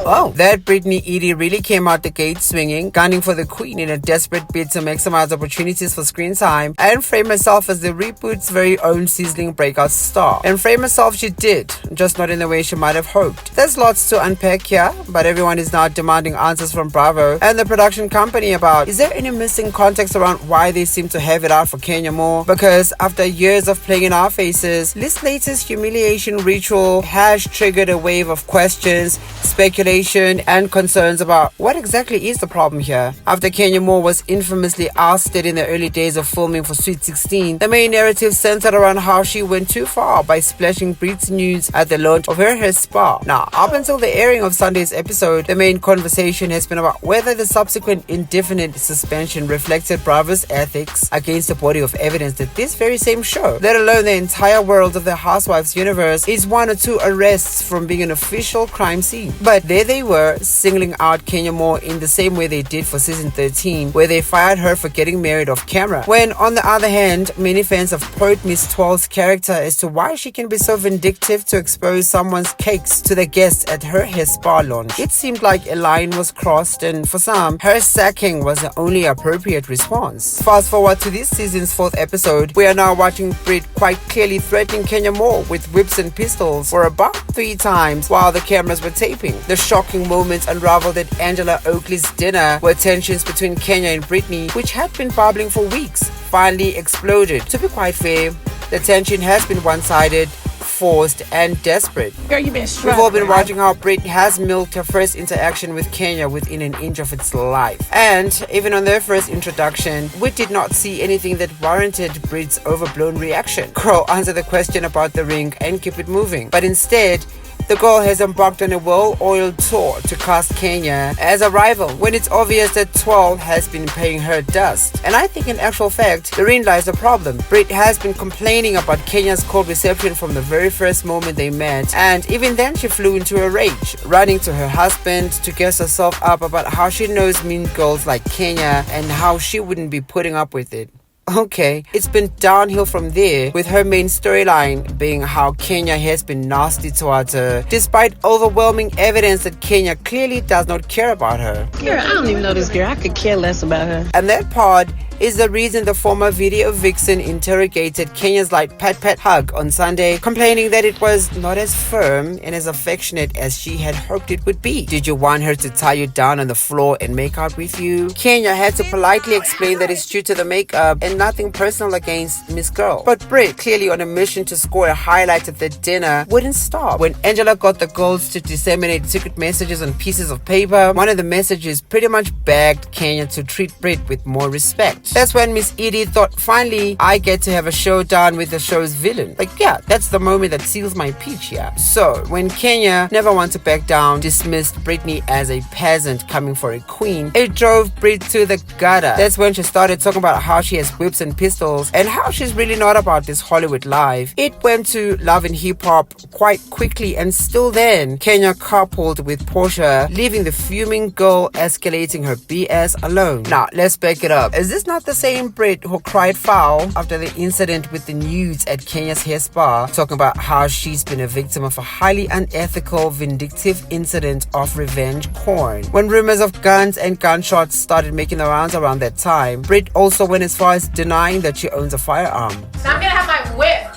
Oh, that Brit Eady really came out the gate swinging, gunning for the queen in a desperate bid to maximize opportunities for screen time and frame herself as the reboot's very own sizzling breakout star. And frame herself she did, just not in the way she might have hoped. There's lots to unpack here, but everyone is now demanding answers from Bravo and the production company about, is there any missing context around why they seem to have it out for Kenya more? Because after years of playing in our faces, this latest humiliation ritual has triggered a wave of questions, speculation, and concerns about what exactly is the problem here. After Kenya Moore was infamously ousted in the early days of filming for Sweet 16, the main narrative centered around how she went too far by splashing Brit's nudes at the launch of her hair spa. Now, up until the airing of Sunday's episode, the main conversation has been about whether the subsequent indefinite suspension reflected Bravo's ethics against the body of evidence that this very same show, let alone the entire world of the Housewives universe, is one or two arrests from being an official crime scene. But there they were, singling out Kenya Moore in the same way they did for season 13, where they fired her for getting married off camera. When, on the other hand, many fans have probed Miss Twelve's character as to why she can be so vindictive to expose someone's cakes to the guests at her hair spa launch. It seemed like a line was crossed, and for some, her sacking was the only appropriate response. Fast forward to this season's 4th episode, we are now watching Brit quite clearly threatening Kenya Moore with whips and pistols for about 3 times while the cameras were taping. The shocking moments unraveled at Angela Oakley's dinner, where tensions between Kenya and Brittany, which had been bubbling for weeks, finally exploded. To be quite fair, the tension has been one-sided, forced, and desperate. Girl, you been We've all been watching how Brit has milked her first interaction with Kenya within an inch of its life. And even on their first introduction, we did not see anything that warranted Brit's overblown reaction. Girl, answer the question about the ring and keep it moving. But instead, the girl has embarked on a well-oiled tour to cast Kenya as a rival when it's obvious that 12 has been paying her dust. And I think in actual fact, therein lies the problem. Brit has been complaining about Kenya's cold reception from the very first moment they met, and even then she flew into a rage, running to her husband to gas herself up about how she knows mean girls like Kenya and how she wouldn't be putting up with it. Okay, it's been downhill from there, with her main storyline being how Kenya has been nasty towards her, despite overwhelming evidence that Kenya clearly does not care about her. Girl, I don't even know this girl. I could care less about her. And that part is the reason the former video vixen interrogated Kenya's light pat-pat hug on Sunday, complaining that it was not as firm and as affectionate as she had hoped it would be. Did you want her to tie you down on the floor and make out with you? Kenya had to politely explain that it's due to the makeup and nothing personal against Miss Girl. But Brit, clearly on a mission to score a highlight at the dinner, wouldn't stop. When Angela got the girls to disseminate secret messages on pieces of paper, one of the messages pretty much begged Kenya to treat Brit with more respect. That's when Miss Eady thought, finally, I get to have a showdown with the show's villain. Like, yeah, that's the moment that seals my peach here. So, when Kenya, never want to back down, dismissed Brittany as a peasant coming for a queen, it drove Brit to the gutter. That's when she started talking about how she has whips and pistols and how she's really not about this Hollywood life. It went to love and hip-hop quite quickly, and still then, Kenya carpooled with Portia, leaving the fuming girl escalating her BS alone. Now, let's back it up. Is this not the same Brit who cried foul after the incident with the nudes at Kenya's hair spa, talking about how she's been a victim of a highly unethical, vindictive incident of revenge porn? When rumors of guns and gunshots started making the rounds around that time, Brit also went as far as denying that she owns a firearm. So I'm gonna have my whip.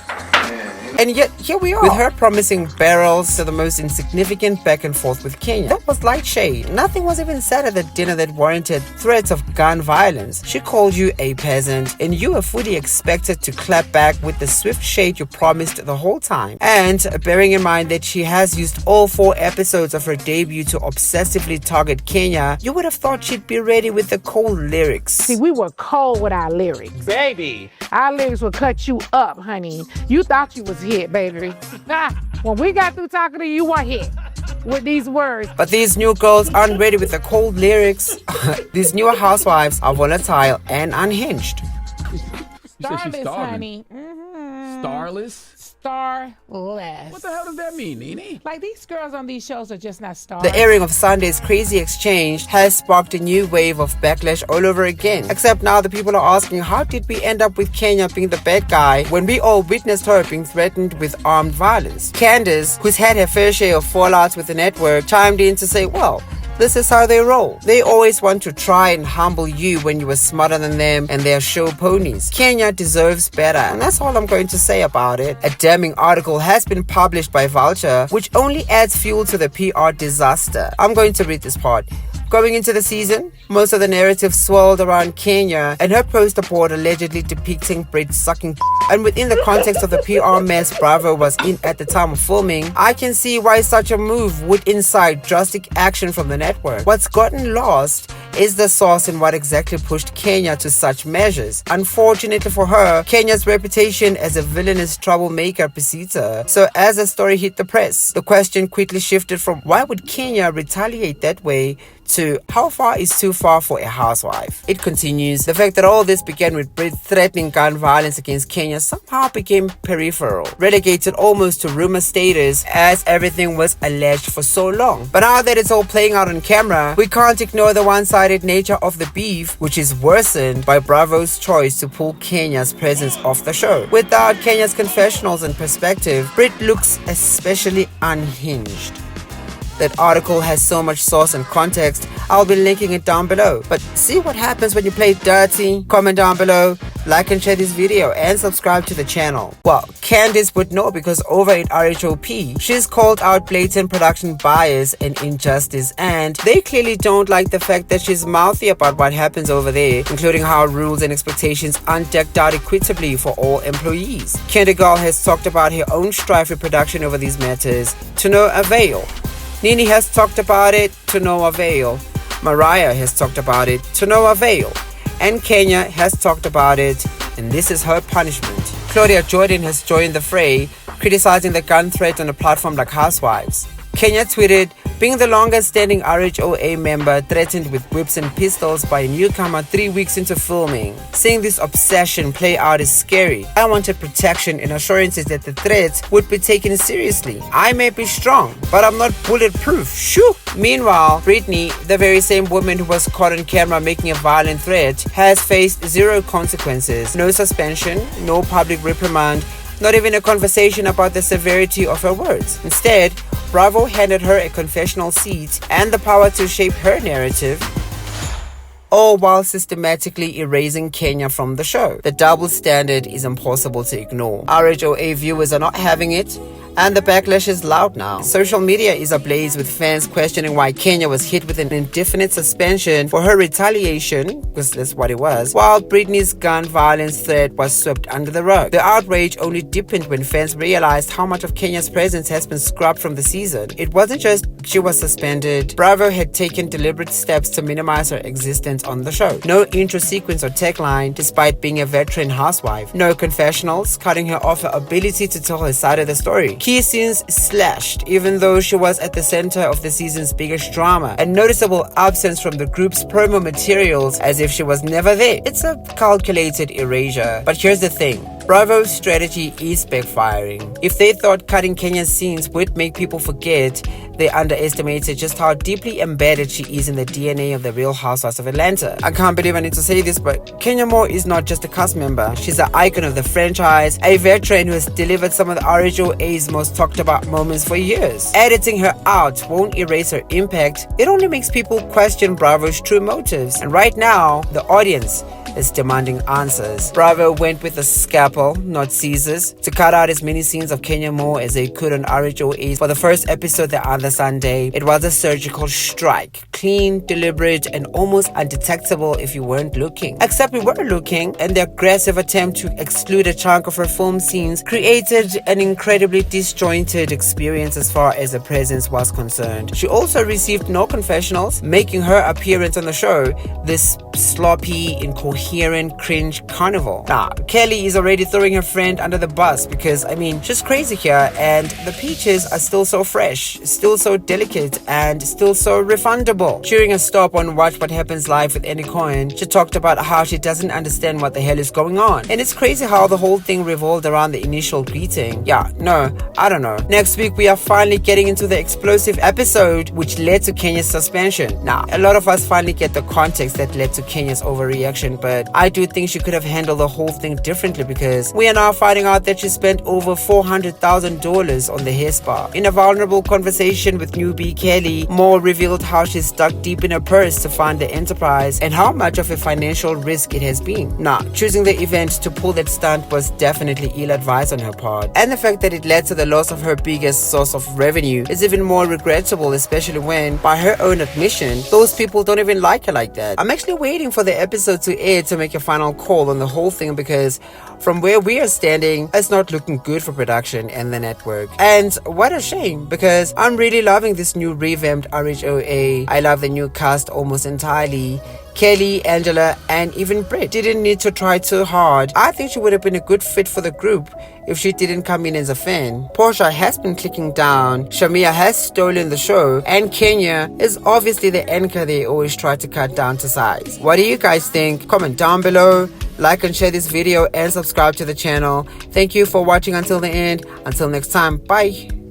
And yet, here we are, with her promising barrels to the most insignificant back and forth with Kenya. That was light shade. Nothing was even said at the dinner that warranted threats of gun violence. She called you a peasant, and you were fully expected to clap back with the swift shade you promised the whole time. And bearing in mind that she has used all 4 episodes of her debut to obsessively target Kenya, you would have thought she'd be ready with the cold lyrics. See, we were cold with our lyrics. Baby. Our lyrics would cut you up, honey. You thought you was hit, baby. When we got through talking to you, you were hit with these words. But these new girls aren't ready with the cold lyrics. These newer housewives are volatile and unhinged. You said she's Starless, starving. honey. Mm-hmm. Starless? starless. What the hell does that mean, Nene? Like, these girls on these shows are just not stars. The airing of Sunday's Crazy Exchange has sparked a new wave of backlash all over again. Except now the people are asking, how did we end up with Kenya being the bad guy when we all witnessed her being threatened with armed violence? Candace, who's had her fair share of fallouts with the network, chimed in to say, well, this is how they roll. They always want to try and humble you when you were smarter than them and they're show ponies. Kenya deserves better, and that's all I'm going to say about it. A damning article has been published by Vulture, which only adds fuel to the PR disaster. I'm going to read this part. Going into the season, most of the narrative swirled around Kenya and her poster board allegedly depicting Brit sucking. And within the context of the PR mess Bravo was in at the time of filming, I can see why such a move would incite drastic action from the network. What's gotten lost is the source in what exactly pushed Kenya to such measures. Unfortunately for her, Kenya's reputation as a villainous troublemaker precedes her. So as the story hit the press, the question quickly shifted from why would Kenya retaliate that way to how far is too far for a housewife. It continues, the fact that all this began with Brit threatening gun violence against Kenya somehow became peripheral, relegated almost to rumor status as everything was alleged for so long. But now that it's all playing out on camera, we can't ignore the one-sided nature of the beef, which is worsened by Bravo's choice to pull Kenya's presence off the show. Without Kenya's confessionals in perspective, Brit looks especially unhinged. That article has so much source and context, I'll be linking it down below. But see what happens when you play dirty. Comment down below, like and share this video, and subscribe to the channel. Well, Candace would know because over at RHOA, she's called out blatant production bias and injustice, and they clearly don't like the fact that she's mouthy about what happens over there, including how rules and expectations aren't decked out equitably for all employees. Candace Girl has talked about her own strife with production over these matters, to no avail. Nene has talked about it, to no avail. Mariah has talked about it, to no avail. And Kenya has talked about it, and this is her punishment. Claudia Jordan has joined the fray, criticizing the gun threat on a platform like Housewives. Kenya tweeted, being the longest standing RHOA member threatened with whips and pistols by a newcomer 3 weeks into filming. Seeing this obsession play out is scary. I wanted protection and assurances that the threats would be taken seriously. I may be strong, but I'm not bulletproof. Shoo! Meanwhile, Brittany, the very same woman who was caught on camera making a violent threat, has faced zero consequences. No suspension, no public reprimand, not even a conversation about the severity of her words. Instead, Bravo handed her a confessional seat and the power to shape her narrative, all while systematically erasing Kenya from the show. The double standard is impossible to ignore. RHOA viewers are not having it, and the backlash is loud now. Social media is ablaze with fans questioning why Kenya was hit with an indefinite suspension for her retaliation, because that's what it was, while Brittany's gun violence threat was swept under the rug. The outrage only deepened when fans realized how much of Kenya's presence has been scrubbed from the season. It wasn't just she was suspended. Bravo had taken deliberate steps to minimize her existence on the show. No intro sequence or tagline, despite being a veteran housewife. No confessionals, cutting her off her ability to tell her side of the story. Key scenes slashed, even though she was at the center of the season's biggest drama. A noticeable absence from the group's promo materials, as if she was never there. It's a calculated erasure. But here's the thing. Bravo's strategy is backfiring. If they thought cutting Kenya's scenes would make people forget, they underestimated just how deeply embedded she is in the DNA of the Real Housewives of Atlanta. I can't believe I need to say this, but Kenya Moore is not just a cast member. She's an icon of the franchise, a veteran who has delivered some of the RHOA's most talked about moments for years. Editing her out won't erase her impact. It only makes people question Bravo's true motives. And right now, the audience is demanding answers. Bravo went with a scalpel, not scissors, to cut out as many scenes of Kenya Moore as they could on RHOA for the first episode the other Sunday. It was a surgical strike. Clean, deliberate, and almost undetectable if you weren't looking. Except we were looking, and the aggressive attempt to exclude a chunk of her film scenes created an incredibly disjointed experience as far as the presence was concerned. She also received no confessionals, making her appearance on the show this sloppy, incoherent, cringe carnival. Now, Kelly is already throwing her friend under the bus because, she's crazy here, and the peaches are still so fresh, still so delicate, and still so refundable. well. During a stop on Watch What Happens Live with Andy Cohen, she talked about how she doesn't understand what the hell is going on. And it's crazy how the whole thing revolved around the initial greeting. Yeah, no, I don't know. Next week, we are finally getting into the explosive episode which led to Kenya's suspension. Now, a lot of us finally get the context that led to Kenya's overreaction, but I do think she could have handled the whole thing differently because we are now finding out that she spent over $400,000 on the hair spa. In a vulnerable conversation with newbie Kelly, Moore revealed how she's dug deep in her purse to fund the enterprise and how much of a financial risk it has been. Now, choosing the event to pull that stunt was definitely ill-advised on her part, and the fact that it led to the loss of her biggest source of revenue is even more regrettable, especially when, by her own admission, those people don't even like her like that. I'm actually waiting for the episode to air to make a final call on the whole thing because from where we are standing, it's not looking good for production and the network. And what a shame, because I'm really loving this new revamped RHOA. I love the new cast almost entirely. Kelly, Angela, and even Brit didn't need to try too hard. I think she would have been a good fit for the group if she didn't come in as a fan. Portia has been clicking down, Shamia has stolen the show, and Kenya is obviously the anchor they always try to cut down to size. What do you guys think? Comment down below, like and share this video, and subscribe to the channel. Thank you for watching until the end. Until next time, bye.